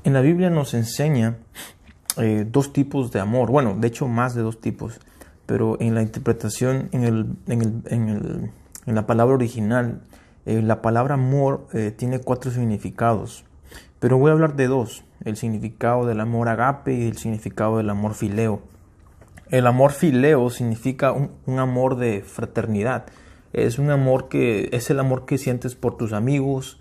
En la Biblia nos enseña dos tipos de amor. Bueno, de hecho más de dos tipos. Pero en la interpretación, en la palabra original, la palabra amor tiene 4 significados. Pero voy a hablar de 2. El significado del amor agape y el significado del amor fileo. El amor fileo significa un amor de fraternidad. Es un amor es el amor que sientes por tus amigos,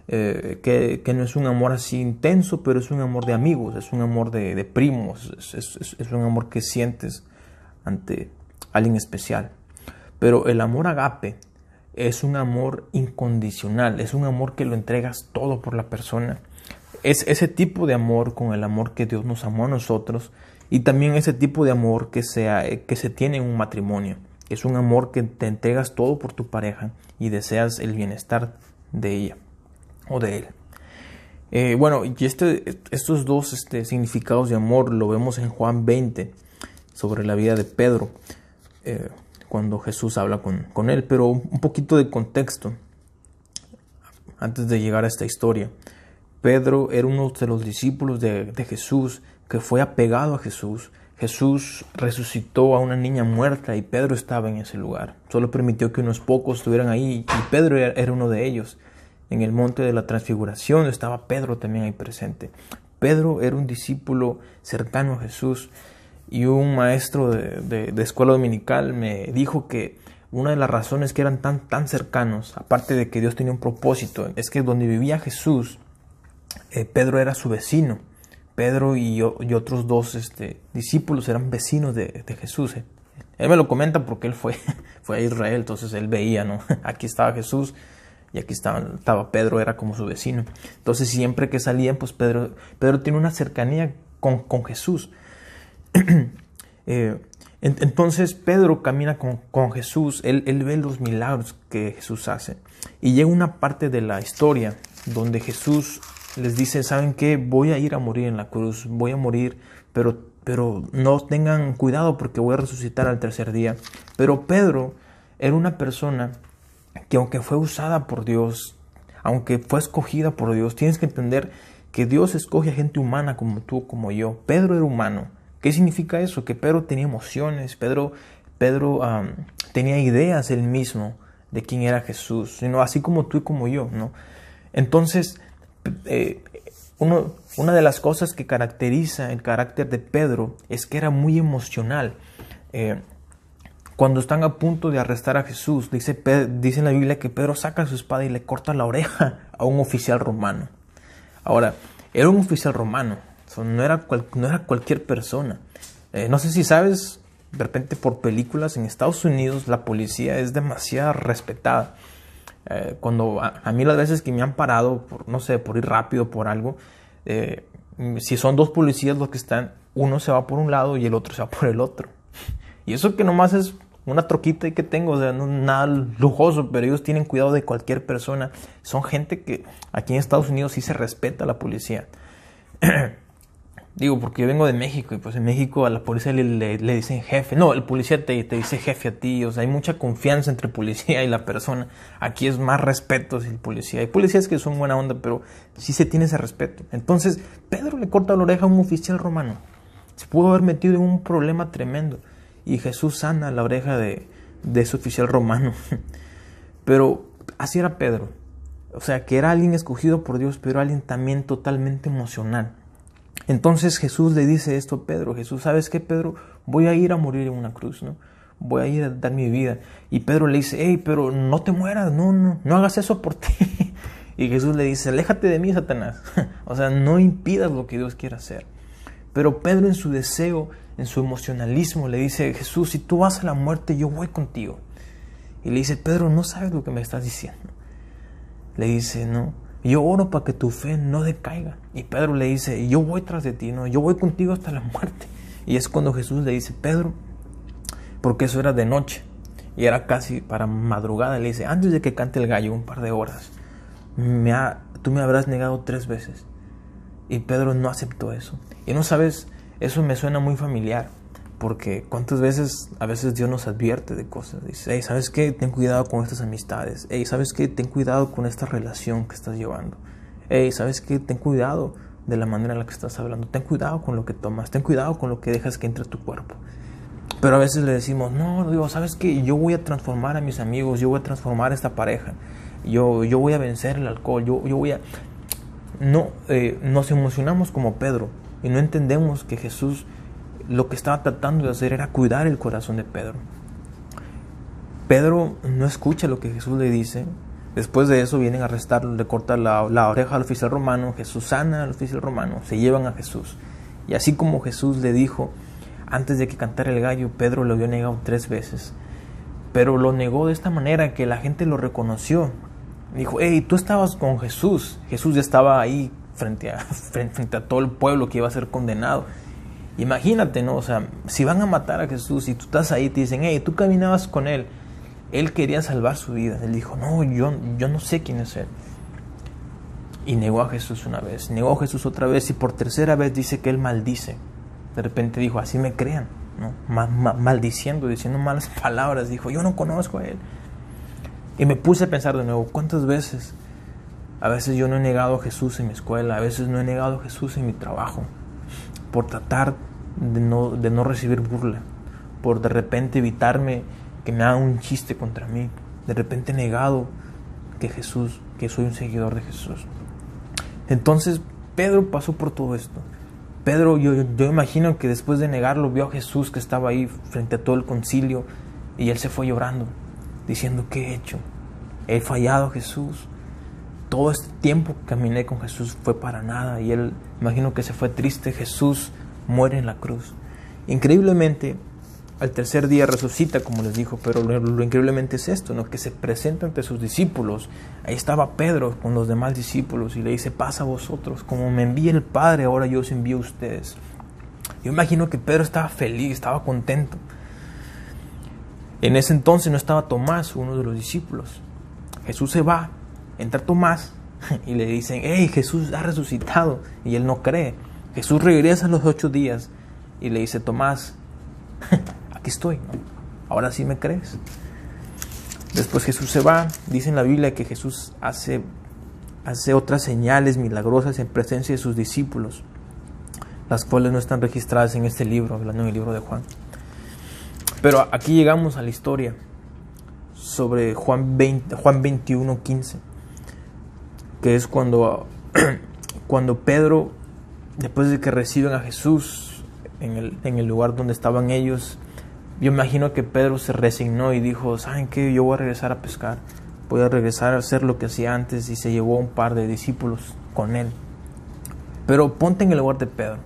que no es un amor así intenso, pero es un amor de amigos, es un amor de primos, es un amor que sientes ante alguien especial. Pero el amor agape es un amor incondicional, es un amor que lo entregas todo por la persona. Es ese tipo de amor con el amor que Dios nos amó a nosotros, y también ese tipo de amor que se tiene en un matrimonio. Es un amor que te entregas todo por tu pareja y deseas el bienestar de ella o de él. Bueno, y estos dos significados de amor lo vemos en Juan 20, sobre la vida de Pedro, cuando Jesús habla con él. Pero un poquito de contexto antes de llegar a esta historia. Pedro era uno de los discípulos de Jesús, que fue apegado a Jesús. Jesús resucitó a una niña muerta y Pedro estaba en ese lugar. Solo permitió que unos pocos estuvieran ahí y Pedro era uno de ellos. En el monte de la Transfiguración estaba Pedro también ahí presente. Pedro era un discípulo cercano a Jesús, y un maestro de escuela dominical me dijo que una de las razones que eran tan cercanos, aparte de que Dios tenía un propósito, es que donde vivía Jesús, Pedro era su vecino. Pedro y otros 2 discípulos eran vecinos de Jesús. Él me lo comenta porque él fue a Israel, entonces él veía, ¿no? Aquí estaba Jesús y aquí estaba Pedro, era como su vecino. Entonces siempre que salían, pues Pedro tiene una cercanía con Jesús. Entonces Pedro camina con Jesús, él ve los milagros que Jesús hace. Y llega una parte de la historia donde Jesús les dice: ¿saben qué? Voy a ir a morir en la cruz, voy a morir, pero no tengan cuidado porque voy a resucitar al tercer día. Pero Pedro era una persona que, aunque fue usada por Dios, aunque fue escogida por Dios, tienes que entender que Dios escoge a gente humana como tú, como yo. Pedro era humano. ¿Qué significa eso? Que Pedro tenía emociones, Pedro tenía ideas él mismo de quién era Jesús, sino así como tú y como yo, ¿no? Entonces, una de las cosas que caracteriza el carácter de Pedro es que era muy emocional. Cuando están a punto de arrestar a Jesús, dice en la Biblia que Pedro saca su espada y le corta la oreja a un oficial romano. Ahora, era un oficial romano, no era cualquier persona. No sé si sabes, de repente por películas, en Estados Unidos la policía es demasiado respetada. Cuando a mí las veces que me han parado, por ir rápido por algo, si son 2 policías los que están, uno se va por un lado y el otro se va por el otro. Y eso que nomás es una troquita que tengo, o sea, no nada lujoso, pero ellos tienen cuidado de cualquier persona. Son gente que aquí en Estados Unidos sí se respeta a la policía. Digo, porque yo vengo de México y pues en México a la policía le dicen jefe. No, el policía te dice jefe a ti. O sea, hay mucha confianza entre el policía y la persona. Aquí es más respeto hacia el policía. Hay policías que son buena onda, pero sí se tiene ese respeto. Entonces, Pedro le corta la oreja a un oficial romano. Se pudo haber metido en un problema tremendo. Y Jesús sana la oreja de ese oficial romano. Pero así era Pedro. O sea, que era alguien escogido por Dios, pero alguien también totalmente emocional. Entonces Jesús le dice esto a Pedro: Jesús, ¿sabes qué, Pedro? Voy a ir a morir en una cruz, ¿no? Voy a ir a dar mi vida. Y Pedro le dice: hey, pero no te mueras, no hagas eso por ti. Y Jesús le dice: aléjate de mí, Satanás. O sea, no impidas lo que Dios quiere hacer. Pero Pedro, en su deseo, en su emocionalismo, le dice: Jesús, si tú vas a la muerte, yo voy contigo. Y le dice: Pedro, no sabes lo que me estás diciendo. Le dice: no, yo oro para que tu fe no decaiga. Y Pedro le dice: yo voy tras de ti, ¿no? Yo voy contigo hasta la muerte. Y es cuando Jesús le dice: Pedro, porque eso era de noche y era casi para madrugada, le dice: antes de que cante el gallo, un par de horas, tú me habrás negado 3 veces. Y Pedro no aceptó eso. Y no sabes, eso me suena muy familiar, porque cuántas veces, a veces Dios nos advierte de cosas. Dice: hey, ¿sabes qué? Ten cuidado con estas amistades. Hey, ¿sabes qué? Ten cuidado con esta relación que estás llevando. Hey, ¿sabes qué? Ten cuidado de la manera en la que estás hablando. Ten cuidado con lo que tomas, ten cuidado con lo que dejas que entre a tu cuerpo. Pero a veces le decimos, no, Dios, ¿sabes qué? Yo voy a transformar a mis amigos, yo voy a transformar a esta pareja, yo voy a vencer el alcohol, yo voy a... No, nos emocionamos como Pedro y no entendemos que Jesús lo que estaba tratando de hacer era cuidar el corazón de Pedro. Pedro no escucha lo que Jesús le dice. Después de eso vienen a arrestarlo, le cortan la oreja al oficial romano, Jesús sana al oficial romano, se llevan a Jesús. Y así como Jesús le dijo, antes de que cantara el gallo, Pedro lo había negado 3 veces. Pero lo negó de esta manera que la gente lo reconoció. Dijo, hey, tú estabas con Jesús. Jesús ya estaba ahí frente a todo el pueblo que iba a ser condenado. Imagínate, ¿no? O sea, si van a matar a Jesús y tú estás ahí, te dicen, hey, tú caminabas con Él. Él quería salvar su vida. Él dijo, no, yo no sé quién es Él. Y negó a Jesús una vez, negó a Jesús otra vez y por tercera vez dice que Él maldice. De repente dijo, así me crean, ¿no? Maldiciendo, diciendo malas palabras. Dijo, yo no conozco a Él. Y me puse a pensar de nuevo, ¿cuántas veces? A veces yo no he negado a Jesús en mi escuela, a veces no he negado a Jesús en mi trabajo, por tratar de no recibir burla, por de repente evitarme que me hagan un chiste contra mí. De repente he negado que soy un seguidor de Jesús. Entonces Pedro pasó por todo esto. Pedro, yo imagino que después de negarlo vio a Jesús que estaba ahí frente a todo el concilio y él se fue llorando, diciendo, ¿qué he hecho? He fallado a Jesús. Todo este tiempo que caminé con Jesús fue para nada. Y él, imagino que se fue triste. Jesús muere en la cruz. Increíblemente, al tercer día resucita, como les dijo, pero lo increíblemente es esto, ¿no? Que se presenta ante sus discípulos. Ahí estaba Pedro con los demás discípulos y le dice, pasa a vosotros, como me envía el Padre, ahora yo os envío a ustedes. Yo imagino que Pedro estaba feliz, estaba contento. En ese entonces no estaba Tomás, uno de los discípulos. Jesús se va, entra Tomás y le dicen, hey, Jesús ha resucitado, y él no cree. Jesús regresa a los 8 días y le dice, Tomás, aquí estoy, ¿no? Ahora sí me crees. Después Jesús se va. Dice en la Biblia que Jesús hace otras señales milagrosas en presencia de sus discípulos, las cuales no están registradas en este libro, hablando en el libro de Juan. Pero aquí llegamos a la historia sobre Juan 21:15, que es cuando Pedro, después de que reciben a Jesús en el lugar donde estaban ellos, yo imagino que Pedro se resignó y dijo, ¿saben qué? Yo voy a regresar a pescar, voy a regresar a hacer lo que hacía antes, y se llevó a un par de discípulos con él. Pero ponte en el lugar de Pedro.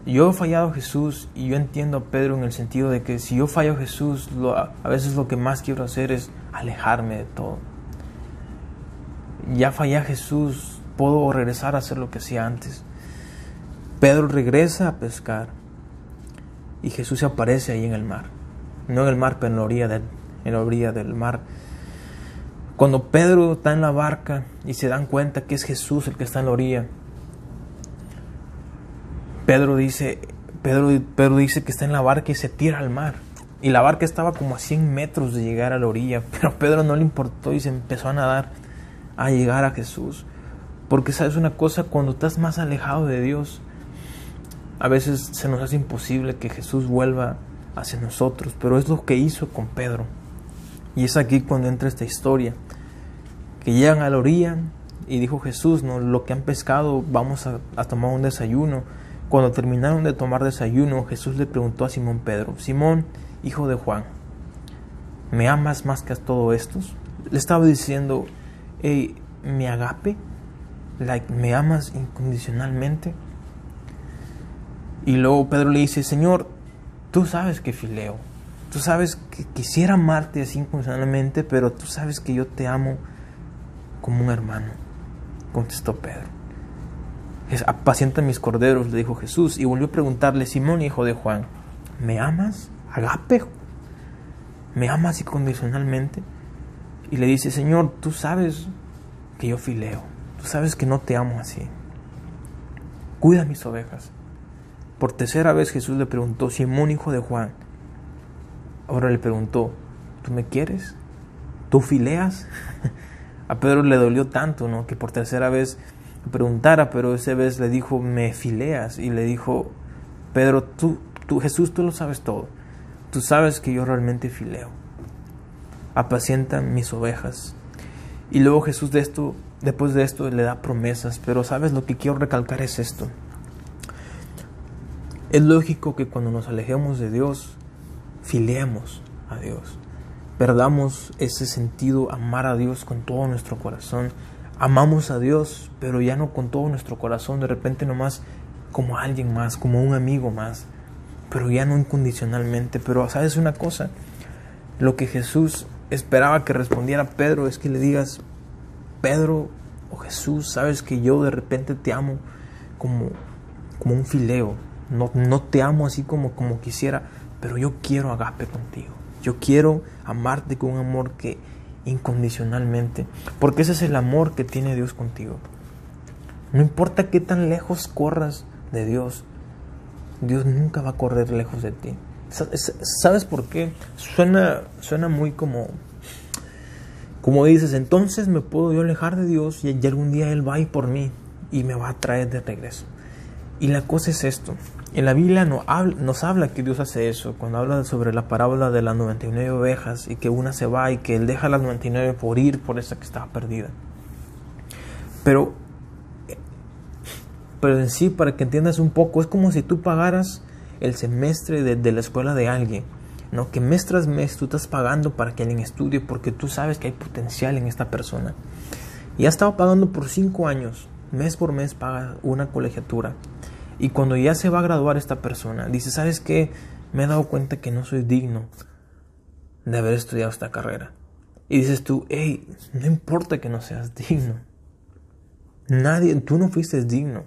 Yo he fallado a Jesús y yo entiendo a Pedro en el sentido de que si yo fallo a Jesús, a veces lo que más quiero hacer es alejarme de todo. Ya fallé a Jesús, puedo regresar a hacer lo que hacía antes. Pedro regresa a pescar y Jesús se aparece ahí en el mar. No en el mar, pero en la orilla del mar. Cuando Pedro está en la barca y se dan cuenta que es Jesús el que está en la orilla, Pedro dice que está en la barca y se tira al mar. Y la barca estaba como a 100 metros de llegar a la orilla, pero a Pedro no le importó y se empezó a nadar a llegar a Jesús. Porque sabes una cosa, cuando estás más alejado de Dios, a veces se nos hace imposible que Jesús vuelva hacia nosotros, pero es lo que hizo con Pedro. Y es aquí cuando entra esta historia, que llegan a la orilla y dijo Jesús, no, lo que han pescado, vamos a tomar un desayuno. Cuando terminaron de tomar desayuno, Jesús le preguntó a Simón Pedro, Simón, hijo de Juan, ¿me amas más que a todos estos? Le estaba diciendo, hey, ¿me agape? ¿Me amas incondicionalmente? Y luego Pedro le dice, Señor, tú sabes que fileo, tú sabes que quisiera amarte así incondicionalmente, pero tú sabes que yo te amo como un hermano. Contestó Pedro. Apacienta mis corderos, le dijo Jesús, y volvió a preguntarle, Simón, hijo de Juan, ¿me amas? Agape, ¿me amas incondicionalmente? Y le dice, Señor, tú sabes que yo fileo, tú sabes que no te amo así, cuida mis ovejas. Por tercera vez Jesús le preguntó, Simón, hijo de Juan, ahora le preguntó, ¿tú me quieres? ¿Tú fileas? A Pedro le dolió tanto, ¿no? Que por tercera vez preguntara, pero esa vez le dijo, me fileas, y le dijo, Pedro, tú Jesús, tú lo sabes todo, tú sabes que yo realmente fileo, apacienta mis ovejas. Y luego Jesús después de esto le da promesas, pero sabes, lo que quiero recalcar es esto. Es lógico que cuando nos alejemos de Dios, fileemos a Dios, perdamos ese sentido, amar a Dios con todo nuestro corazón. Amamos a Dios, pero ya no con todo nuestro corazón, de repente nomás como alguien más, como un amigo más, pero ya no incondicionalmente. Pero ¿sabes una cosa? Lo que Jesús esperaba que respondiera Pedro es que le digas, Pedro o Jesús, sabes que yo de repente te amo como un fileo, no te amo así como quisiera, pero yo quiero agape contigo, yo quiero amarte con un amor que incondicionalmente, porque ese es el amor que tiene Dios contigo. No importa qué tan lejos corras de Dios, Dios nunca va a correr lejos de ti. ¿Sabes por qué? Suena muy como dices, entonces me puedo yo alejar de Dios y algún día Él va a ir por mí y me va a traer de regreso. Y la cosa es esto. En la Biblia nos habla que Dios hace eso. Cuando habla sobre la parábola de las 99 ovejas y que una se va y que Él deja las 99 por ir por esa que estaba perdida. Pero en sí, para que entiendas un poco, es como si tú pagaras el semestre de la escuela de alguien, ¿no? Que mes tras mes tú estás pagando para que alguien estudie porque tú sabes que hay potencial en esta persona. Y has estado pagando por 5 años, mes por mes pagas una colegiatura. Y cuando ya se va a graduar esta persona, dice, ¿sabes qué? Me he dado cuenta que no soy digno de haber estudiado esta carrera. Y dices tú, hey, no importa que no seas digno. Tú no fuiste digno,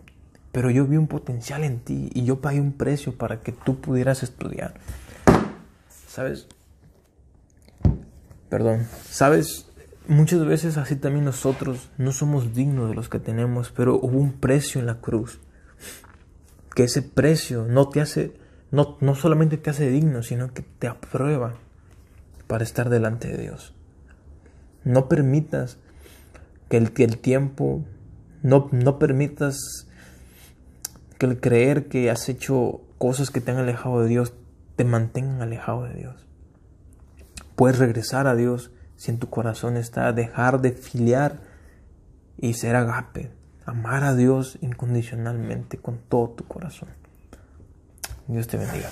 pero yo vi un potencial en ti y yo pagué un precio para que tú pudieras estudiar. ¿Sabes? Muchas veces así también nosotros no somos dignos de los que tenemos, pero hubo un precio en la cruz. Que ese precio no solamente te hace digno, sino que te aprueba para estar delante de Dios. No permitas que el tiempo, no permitas que el creer que has hecho cosas que te han alejado de Dios te mantengan alejado de Dios. Puedes regresar a Dios si en tu corazón está dejar de filiar y ser agape. Amar a Dios incondicionalmente con todo tu corazón. Dios te bendiga.